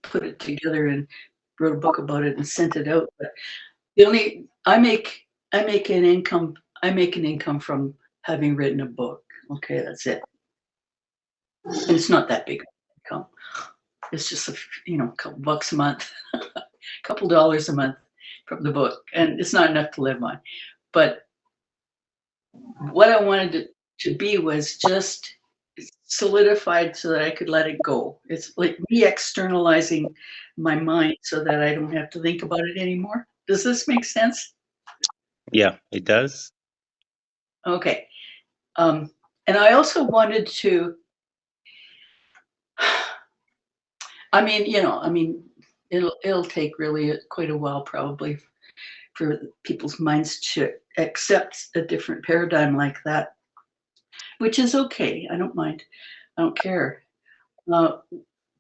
put it together and wrote a book about it and sent it out. But the only I make an income from having written a book. Okay, that's it. And it's not that big of an income. It's just a couple bucks a month, a couple dollars a month from the book, and it's not enough to live on. But what I wanted it to be was just solidified so that I could let it go. It's like me externalizing my mind so that I don't have to think about it anymore. Does this make sense? Yeah, it does. Okay. And I also wanted to, it'll take really quite a while probably for people's minds to accept a different paradigm like that, which is okay. I don't mind. I don't care. But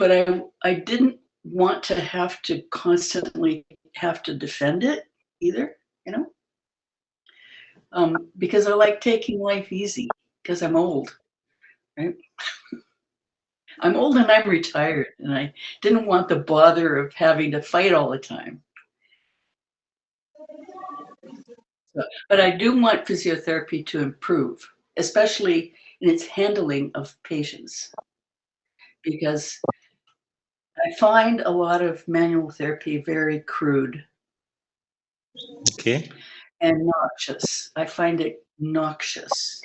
I didn't want to have to constantly have to defend it either, because I like taking life easy because I'm old, right? I'm old and I'm retired, and I didn't want the bother of having to fight all the time. But I do want physiotherapy to improve, especially in its handling of patients, because I find a lot of manual therapy very crude. Okay. And noxious. I find it noxious.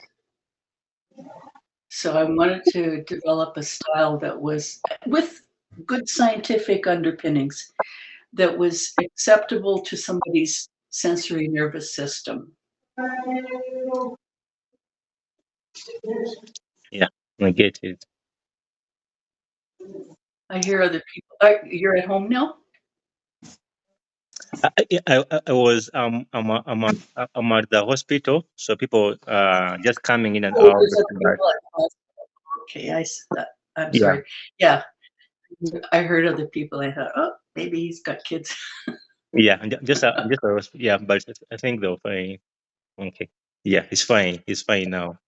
So I wanted to develop a style that was with good scientific underpinnings, that was acceptable to somebody's sensory nervous system. Yeah, I get it. I hear other people. You're at home now? I was I'm at the hospital, so people just coming in and Oh, out. there's other But people at home. Okay, I'm yeah, sorry. Yeah, I heard other people. I thought, oh, maybe he's got kids. yeah, I'm just yeah, but I think they're fine. Okay, yeah, he's fine. He's fine now.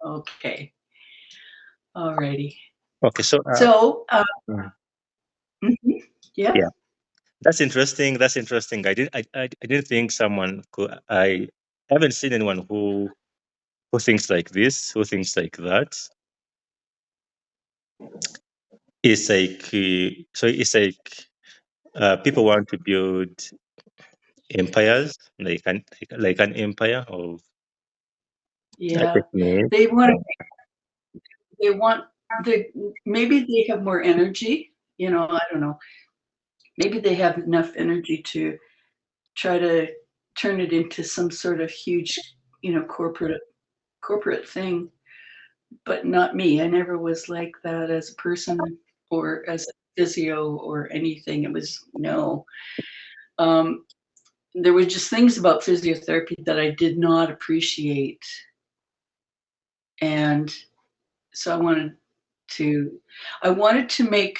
Okay, alrighty. Okay, so So, mm, yeah. yeah, that's interesting. That's interesting. I didn't think someone could. I haven't seen anyone who thinks like this, who thinks like that. It's like so. It's like people want to build empires, like an empire of Yeah, technique. they want they want they maybe they have more energy, I don't know. Maybe they have enough energy to try to turn it into some sort of huge, corporate thing, but not me. I never was like that as a person or as a physio or anything. It was no. Um, there were just things about physiotherapy that I did not appreciate, and so to I wanted to make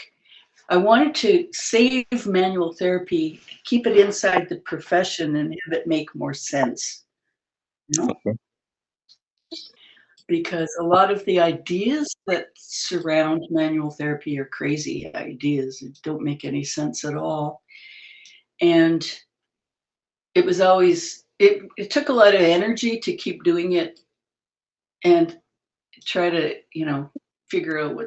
I wanted to save manual therapy, keep it inside the profession and have it make more sense, Okay. because a lot of the ideas that surround manual therapy are crazy ideas that don't make any sense at all. And it was always it took a lot of energy to keep doing it and try to, figure out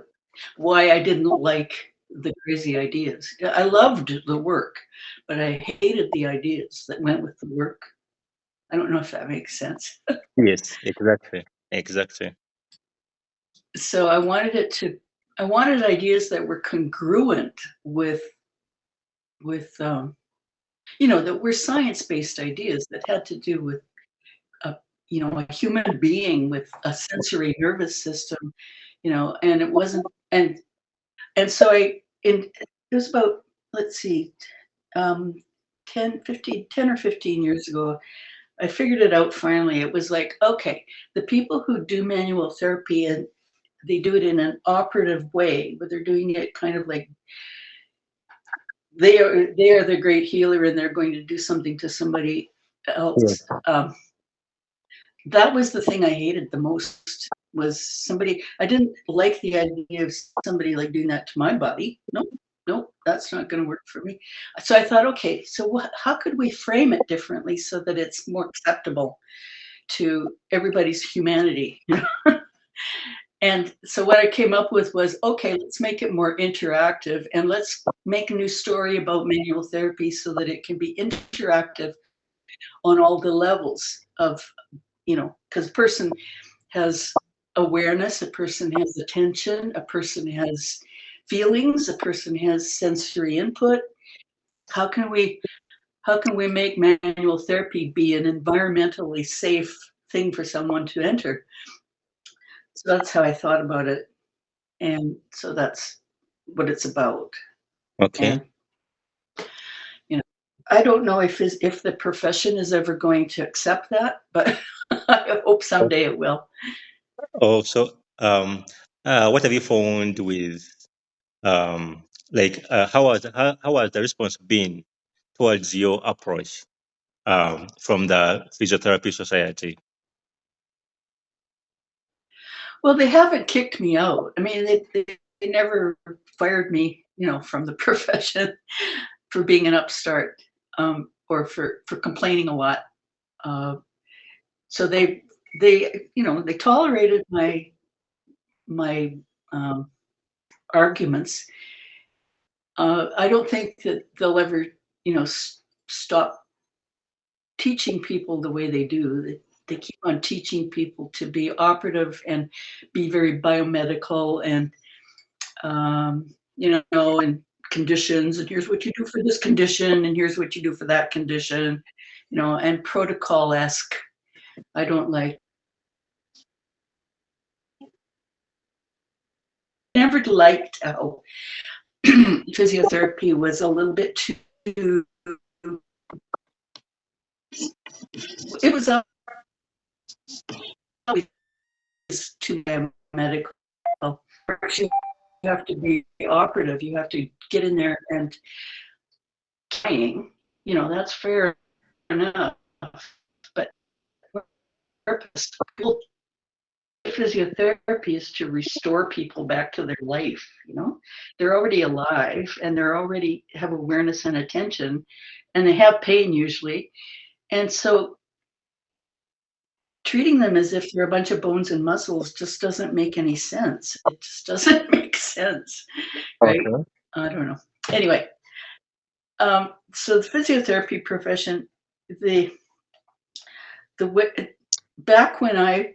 why I didn't like the crazy ideas. I loved the work, but I hated the ideas that went with the work. I don't know if that makes sense. Yes, exactly, exactly. So I wanted ideas that were congruent with that were science-based ideas that had to do with a a human being with a sensory nervous system, and it wasn't and so it was about, let's see, um, 10 or 15 years ago, I figured it out finally. It was like, okay, the people who do manual therapy and they do it in an operative way, but they're doing it kind of like they are the great healer and they're going to do something to somebody Yeah. else. That was the thing I hated the most, was somebody. I didn't like the idea of somebody like doing that to my body. No, nope, that's not going to work for me. So I thought, okay, so how could we frame it differently so that it's more acceptable to everybody's humanity? And so what I came up with was, okay, let's make it more interactive and let's make a new story about manual therapy so that it can be interactive on all the levels of, because a person has awareness, a person has attention, a person has feelings, a person has sensory input. How can we make manual therapy be an environmentally safe thing for someone to enter? So that's how I thought about it. And so that's what it's about. Okay. And I don't know if the profession is ever going to accept that, but I hope someday it will. Also, what have you found with how has the response been towards your approach from the Physiotherapy Society? Well, they haven't kicked me out. I mean, they never fired me, from the profession for being an upstart, or for complaining a lot. So they tolerated my arguments. I don't think that they'll ever, stop teaching people the way they do. They keep on teaching people to be operative and be very biomedical and, and conditions. And here's what you do for this condition, and here's what you do for that condition, and protocol-esque. I don't like. Never liked how physiotherapy was a little bit too. It was always too medical. You have to be operative. You have to get in there and trying. That's fair enough. But physiotherapy is to restore people back to their life. They're already alive and they're already have awareness and attention, and they have pain usually. And so treating them as if they're a bunch of bones and muscles just doesn't make any sense. It just doesn't make sense, right? Okay. I don't know. Anyway, so the physiotherapy profession, back when I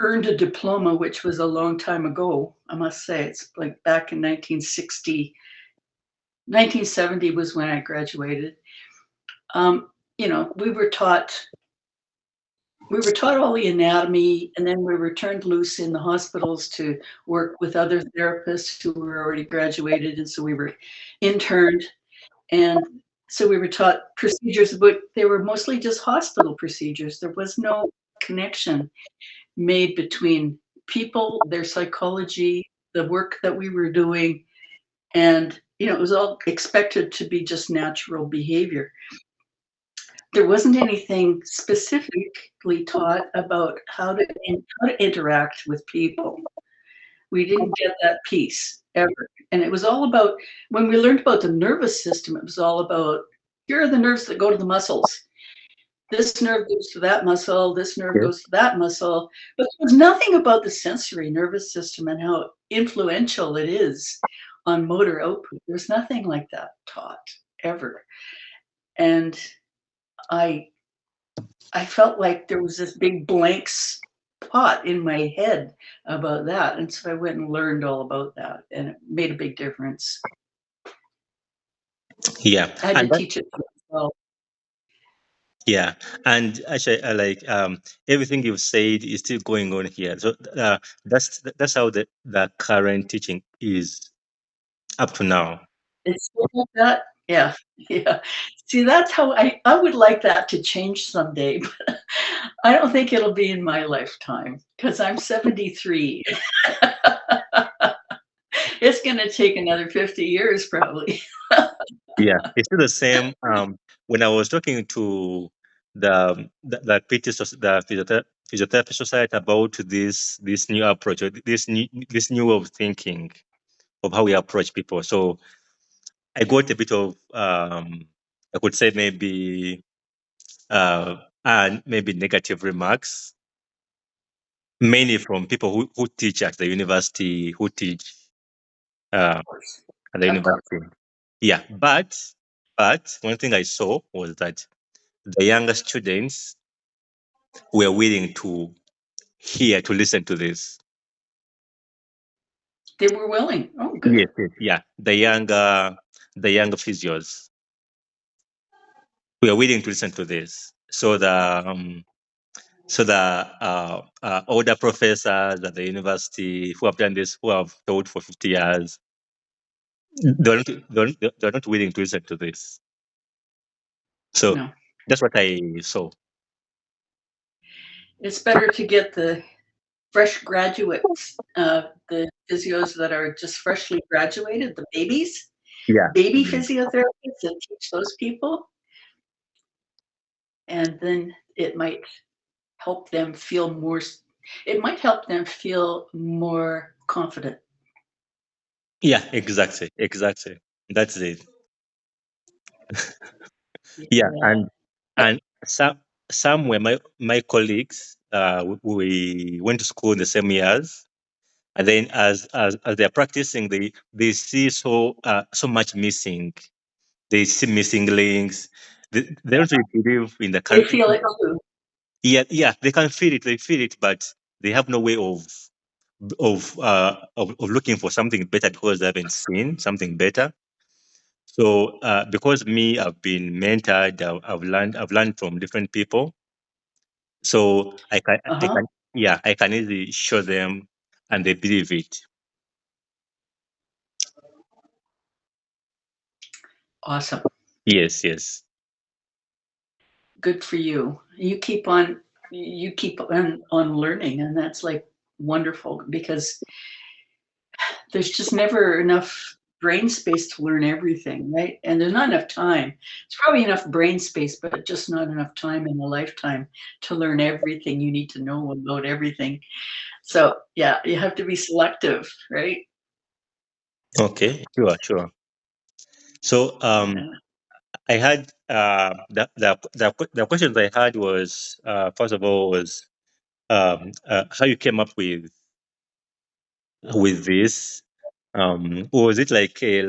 earned a diploma, which was a long time ago, I must say, it's like back in 1960, 1970 was when I graduated. We were taught all the anatomy, and then we were turned loose in the hospitals to work with other therapists who were already graduated, and so we were interned, and so we were taught procedures, but they were mostly just hospital procedures. There was no connection made between people, their psychology, the work that we were doing, and it was all expected to be just natural behavior. There wasn't anything specifically taught about how to interact with people. We didn't get that piece ever. And it was all about, when we learned about the nervous system, it was all about, here are the nerves that go to the muscles. This nerve goes to that muscle, this nerve goes to that muscle. But there was nothing about the sensory nervous system and how influential it is on motor output. There's nothing like that taught ever. And I felt like there was this big blank spot in my head about that. And so I went and learned all about that, and it made a big difference. Yeah. I had to teach it to myself. Yeah, and actually, I like everything you've said is still going on here. So that's how the current teaching is up to now. It's still like that. Yeah. Yeah. See, that's how I would like that to change someday, but I don't think it'll be in my lifetime because I'm 73. It's going to take another 50 years probably. Yeah, it's still the same. When I was talking to the Physiotherapy Society about this new approach, or this new way of thinking, how we approach people. So I got a bit of I could say maybe negative remarks, mainly from people who teach at the university, who teach uh, at the Of course. university. Yeah, but one thing I saw was that the younger students were willing to hear, to listen to this. They were willing. Oh, good. Yes, yes, yeah. The younger physios were willing to listen to this. So the older professors at the university who have done this, who have taught for 50 years, they're not willing to listen to this. So No, that's what I saw. it's better to get the fresh graduates, the physios that are just freshly graduated, the babies, Yeah. baby physiotherapists, and teach those people, and then it might help them feel more. It might help them feel more confident. Yeah, exactly. That's it. Yeah, Yeah. and some were my colleagues. We went to school in the same years, and then as they're practicing, they see so much missing. They see missing links. They don't really believe in the They current. feel it too. Yeah, they can feel it. They feel it, but they have no way of looking for something better because they haven't seen something better. So because me, I've been mentored. I've learned from different people. So I Uh-huh. can, yeah, I can easily show them, and they believe it. Awesome. Yes, yes. Good for you. You keep on learning, and that's like wonderful because there's just never enough brain space to learn everything, right? And there's not enough time. It's probably enough brain space, but just not enough time in a lifetime to learn everything you need to know about everything. So yeah, you have to be selective, right? Okay, sure. So Yeah. I had the questions I had was first of all was how you came up with this. Was it like a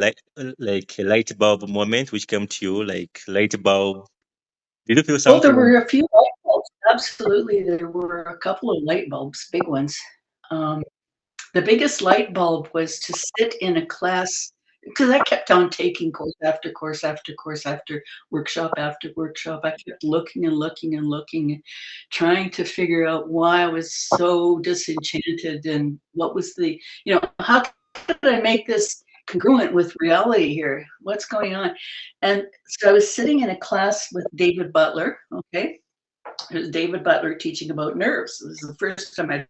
light bulb moment which came to you, like light bulb? Did you feel Oh, there something? were a few light bulbs. Absolutely, there were a couple of light bulbs, big ones. Um, The biggest light bulb was to sit in a class because I kept on taking course after course after course after workshop. I kept looking and looking and looking, trying to figure out why I was so disenchanted and what was how could I make this congruent with reality here? What's going on? And so I was sitting in a class with David Butler. Okay. It was David Butler teaching about nerves. It was the first time I'd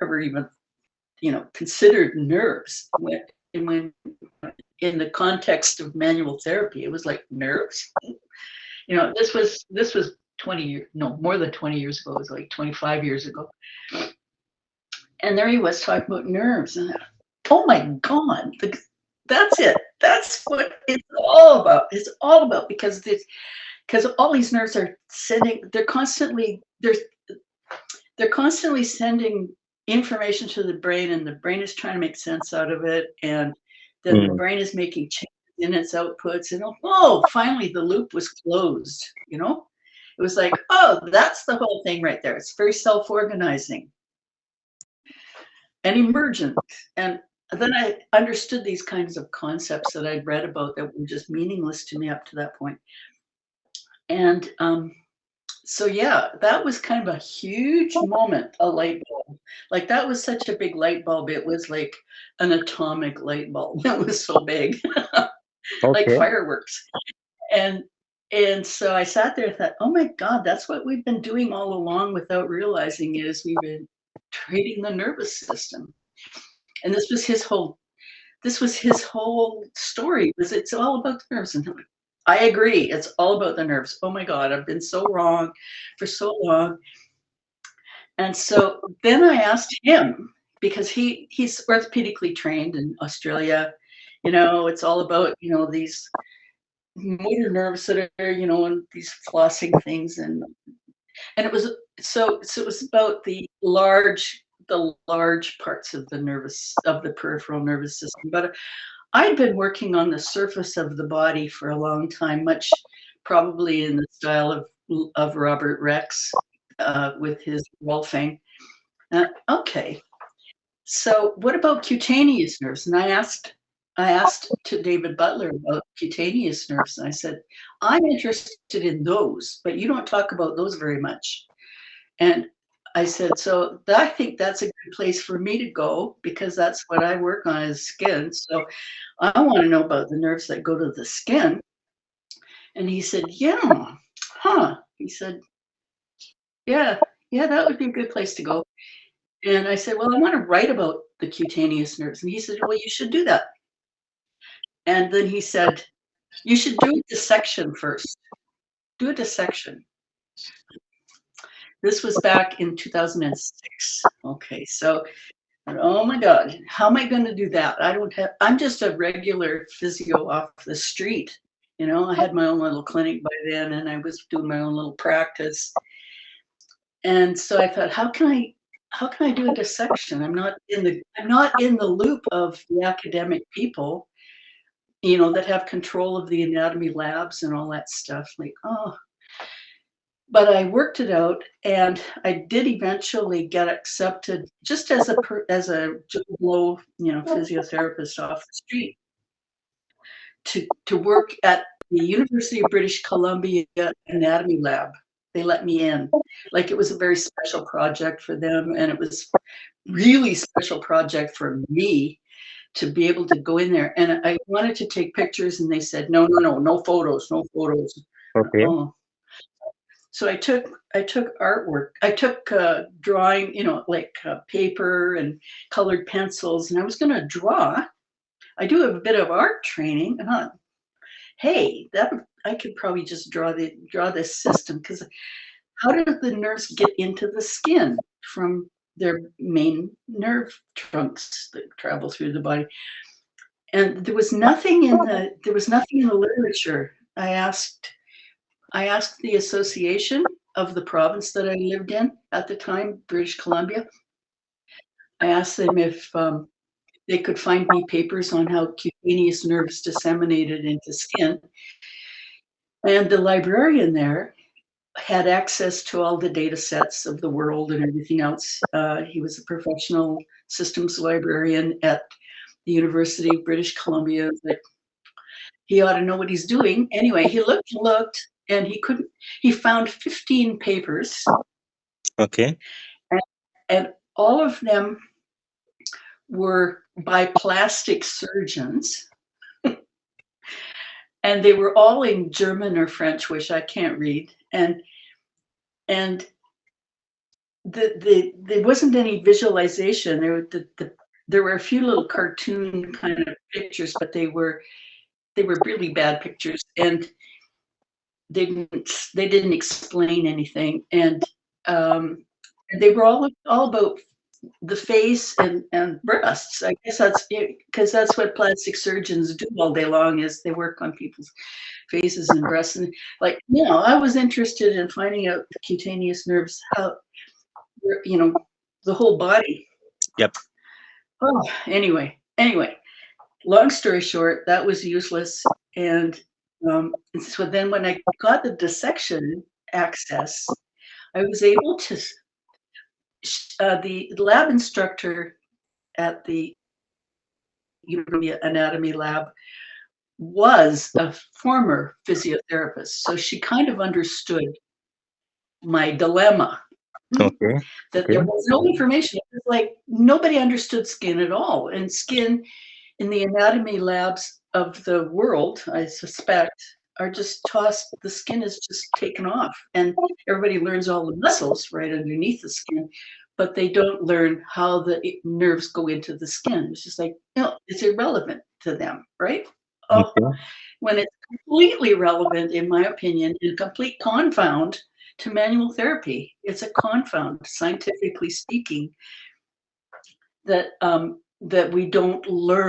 ever even considered nerves when in the context of manual therapy. It was like nerves. This was 20 years, no, more than 20 years ago. It was like 25 years ago. And there he was talking about nerves. And oh my God, that's it. That's what it's all about. It's all about because all these nerves are sending, they're constantly sending information to the brain, and the brain is trying to make sense out of it, and then the Mm, brain is making changes in its outputs, and oh, finally the loop was closed. It was like, oh, that's the whole thing right there. It's very self-organizing and emergent. And then I understood these kinds of concepts that I'd read about that were just meaningless to me up to that point. And so yeah, that was kind of a huge moment, a light bulb. Like that was such a big light bulb. It was like an atomic light bulb. It was so big, like okay. fireworks. And and so I sat there and thought, oh my God, that's what we've been doing all along without realizing is we've been treating the nervous system. And this was his whole story, was it's all about the nerves. And I agree, it's all about the nerves. Oh my God, I've been so wrong for so long. And so then I asked him, because he's orthopedically trained in Australia. It's all about, these motor nerves that are, and these flossing things. And it was, so it was about the large parts of the peripheral nervous system. But I'd been working on the surface of the body for a long time, much probably in the style of Robert Rex, with his Wolfing. Okay, so what about cutaneous nerves? And I asked to David Butler about cutaneous nerves, and I said, I'm interested in those, but you don't talk about those very much. And I said, so I think that's a good place for me to go, because that's what I work on, is skin. So I want to know about the nerves that go to the skin. And he said, yeah, he said, yeah, that would be a good place to go. And I said, well, I want to write about the cutaneous nerves. And he said, well, you should do that. And then he said, you should do a dissection first. Do a dissection. This was back in 2006. Okay, so, oh my God, how am I going to do that? I'm just a regular physio off the street. I had my own little clinic by then, and I was doing my own little practice. And so I thought, how can I do a dissection? I'm not in the loop of the academic people, that have control of the anatomy labs and all that stuff. Like, but I worked it out, and I did eventually get accepted, just as a Joe Blow, physiotherapist off the street, to work at the University of British Columbia Anatomy Lab. They let me in. Like, it was a very special project for them, and it was really special project for me to be able to go in there. And I wanted to take pictures, and they said, no photos, no photos. Okay. Oh. So I took artwork. I took drawing, like paper and colored pencils, and I was going to draw. I do have a bit of art training. Hey, I could probably just draw this system, because how do the nerves get into the skin from their main nerve trunks that travel through the body? And there was nothing in the literature. I asked the association of the province that I lived in at the time, British Columbia. I asked them if they could find me papers on how cutaneous nerves disseminated into skin. And the librarian there had access to all the data sets of the world and everything else. He was a professional systems librarian at the University of British Columbia. But he ought to know what he's doing. Anyway, he looked, and he found 15 papers. Okay. And all of them were by plastic surgeons. And they were all in German or French, which I can't read. And there wasn't any visualization. There were a few little cartoon kind of pictures, but they were really bad pictures, and they didn't explain anything. And they were all about the face and breasts. I guess that's because that's what plastic surgeons do all day long, is they work on people's faces and breasts. And I was interested in finding out the cutaneous nerves, how, the whole body. Yep. Oh, anyway, long story short, that was useless. And so then when I got the dissection access, I was able to, the lab instructor at the University Anatomy Lab was a former physiotherapist. So she kind of understood my dilemma. Okay. That there was no information. It was like nobody understood skin at all. And skin in the anatomy labs of the world, I suspect, are just tossed. The skin is just taken off, and everybody learns all the muscles right underneath the skin, but they don't learn how the nerves go into the skin. It's just like, it's irrelevant to them, right? When it's completely relevant, in my opinion, in complete confound to manual therapy. It's a confound, scientifically speaking. that we don't learn